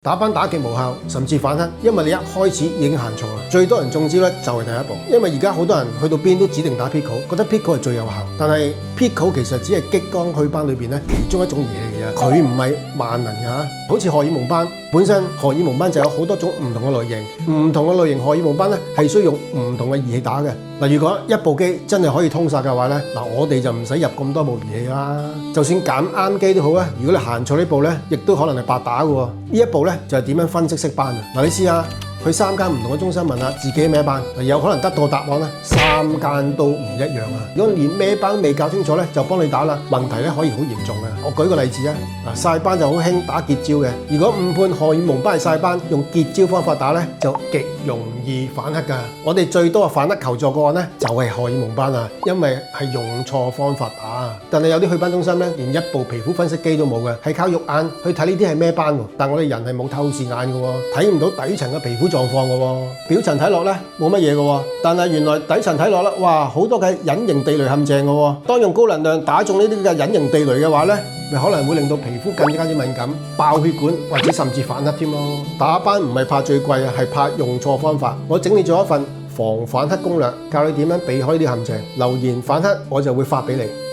打斑打極無效，甚至反黑，因為你一開始已經行錯啦。最多人中招咧就係第一步，因為而家好多人去到邊都指定打 Pico， 覺得 Pico 係最有效。但係 Pico 其實只係激光祛斑裏邊咧其中一種儀器嚟嘅，佢唔係萬能㗎。好似荷爾蒙斑本身，荷爾蒙斑就有好多種唔同嘅類型，唔同嘅類型荷爾蒙斑咧係需要用唔同嘅儀器打嘅。嗱，如果一部機真係可以通殺嘅話咧，嗱我哋就唔使入咁多部儀器啦。就算揀啱機都好啊，如果你行錯呢步咧，亦都可能係白打嘅喎。呢一步咧就係點樣分析色斑啊？嗱，你試下去3間唔同嘅中心問下自己咩斑，有可能得到答案咧3間都唔一樣啊！如果連咩斑都未搞清楚咧，就幫你打啦，問題咧可以好嚴重嘅。我舉個例子啊，曬斑就好興打結焦嘅，如果誤判荷爾蒙斑係曬斑，用結焦方法打咧就極容易反黑㗎。我哋最多嘅反黑求助個案咧就係荷爾蒙斑啊，因為係用錯方法打。但係有啲祛斑中心咧連一部皮膚分析機都冇嘅，係靠肉眼去睇呢啲係咩斑喎。但我哋人係冇透視眼嘅喎，睇唔到底層嘅皮膚狀況嘅喎，表層睇落咧冇乜嘢嘅喎，但係原來底層睇落咧，哇好多嘅隱形地雷陷阱嘅喎。當用高能量打中呢啲嘅隱形地雷嘅話咧，咪可能會令到皮膚更加之敏感、爆血管或者甚至反黑添咯。打斑唔係怕最貴啊，係怕用錯方法。我整理咗一份防反黑攻略，教你點樣避開呢啲陷阱。留言反黑我就會發俾你。